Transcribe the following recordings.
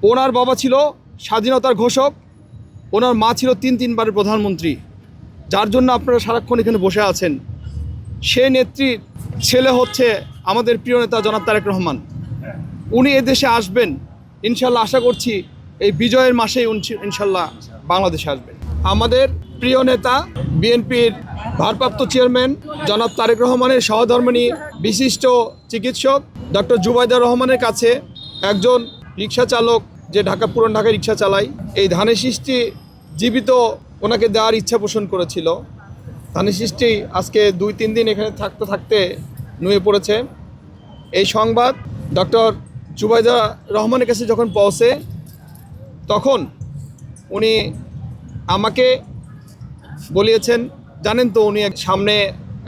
ওনার বাবা ছিল স্বাধীনতার ঘোষক, ওনার মা ছিল তিনবারের প্রধানমন্ত্রী, যার জন্য আপনারা সারাক্ষণ এখানে বসে আছেন। সে নেত্রীর ছেলে হচ্ছে আমাদের প্রিয় নেতা জনাব তারেক রহমান। উনি এদেশে আসবেন ইনশাল্লাহ, আশা করছি এই বিজয়ের মাসেই ইনশাল্লাহ বাংলাদেশে আসবেন। আমাদের প্রিয় নেতা বিএনপির ভারপ্রাপ্ত চেয়ারম্যান জনাব তারেক রহমানের সহধর্মিণী বিশিষ্ট চিকিৎসক ডক্টর জুবাইদা রহমানের কাছে একজন রিক্সা চালক, যে পুরান ঢাকায় রিক্সা চালায়, এই ধানের শীষটি জীবিত ওনাকে দেওয়ার ইচ্ছা পোষণ করেছিল। ধানের শীষটি আজকে 2-3 দিন এখানে থাকতে নুয়ে পড়েছে। এই সংবাদ ডক্টর জুবাইদা রহমানের কাছে যখন পৌঁছে, তখন উনি আমাকে বলিয়েছেন, জানেন তো উনি সামনে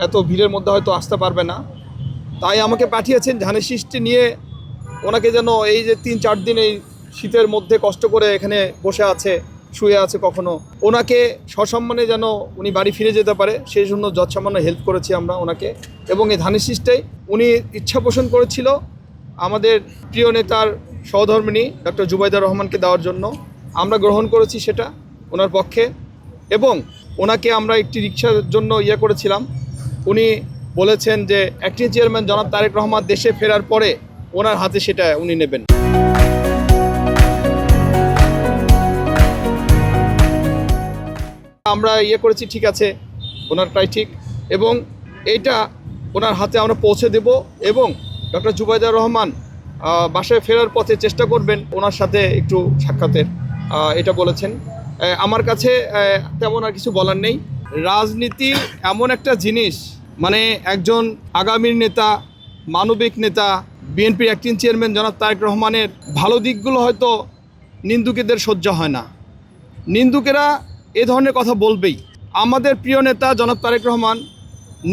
এত ভিড়ের মধ্যে হয়তো আসতে পারবে না, তাই আমাকে পাঠিয়েছেন ধানের শীষটি নিয়ে ওনাকে যেন এই যে 3-4 দিন এই শীতের মধ্যে কষ্ট করে এখানে বসে আছে, শুয়ে আছে, কখনো ওনাকে সসম্মানে যেন উনি বাড়ি ফিরে যেতে পারে, সেই জন্য যৎসামান্য হেল্প করেছি আমরা ওনাকে। এবং এই ধানের শীষটাই উনি ইচ্ছা পোষণ করেছিল আমাদের প্রিয় নেতার সহধর্মিণী ডক্টর জুবাইদা রহমানকে দেওয়ার জন্য। আমরা গ্রহণ করেছি সেটা ওনার পক্ষে, এবং ওনাকে আমরা একটি রিক্সার জন্য করেছিলাম। উনি বলেছেন যে অ্যাক্টিং চেয়ারম্যান জনাব তারেক রহমান দেশে ফেরার পরে ওনার হাতে সেটা উনি নেবেন। আমরা করেছি, ঠিক আছে, ওনারটাই ঠিক, এবং এইটা ওনার হাতে আমরা পৌঁছে দেব। এবং ডক্টর জুবাইদা রহমান বাসায় ফেরার পথে চেষ্টা করবেন ওনার সাথে একটু সাক্ষাতের, এটা বলেছেন। আমার কাছে তেমন আর কিছু বলার নেই। রাজনীতি এমন একটা জিনিস, মানে একজন আগামীর নেতা, মানবিক নেতা, বিএনপির অ্যাক্টিং চেয়ারম্যান জনাব তারেক রহমানের ভালো দিকগুলো হয়তো নিন্দুকেদের সহ্য হয় না, নিন্দুকেরা এ ধরনের কথা বলবেই। আমাদের প্রিয় নেতা জনাব তারেক রহমান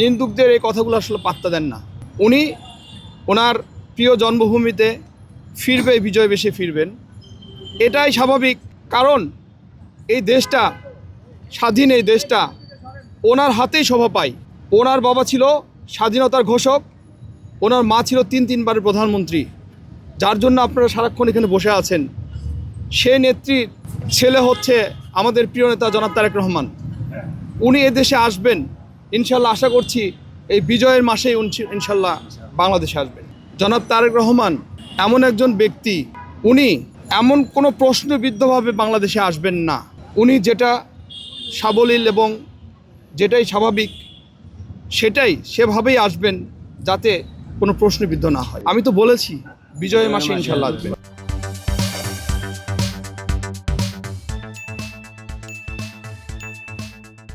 নিন্দুকদের এই কথাগুলো আসলে পাত্তা দেন না। উনি ওনার প্রিয় জন্মভূমিতে ফিরবে, বিজয় বেশে ফিরবেন, এটাই স্বাভাবিক। কারণ এই দেশটা স্বাধীন, এই দেশটা ওনার হাতেই শোভা পায়। ওনার বাবা ছিল স্বাধীনতার ঘোষক, ওনার মা ছিল তিনবারের প্রধানমন্ত্রী, যার জন্য আপনারা সারাক্ষণ এখানে বসে আছেন। সে নেত্রীর ছেলে হচ্ছে আমাদের প্রিয় নেতা জনাব তারেক রহমান। উনি এদেশে আসবেন ইনশাল্লাহ, আশা করছি এই বিজয়ের মাসেই ইনশাল্লাহ বাংলাদেশে আসবেন। জনাব তারেক রহমান এমন একজন ব্যক্তি, উনি এমন কোনো প্রশ্নবিদ্ধভাবে বাংলাদেশে আসবেন না। উনি যেটা সাবলীল এবং যেটাই স্বাভাবিক সেভাবেই আসবেন, যাতে কোনো প্রশ্নবিদ্ধ না হয়। আমি তো বলেছি বিজয়ের মাসে ইনশাল্লাহ আসবেন।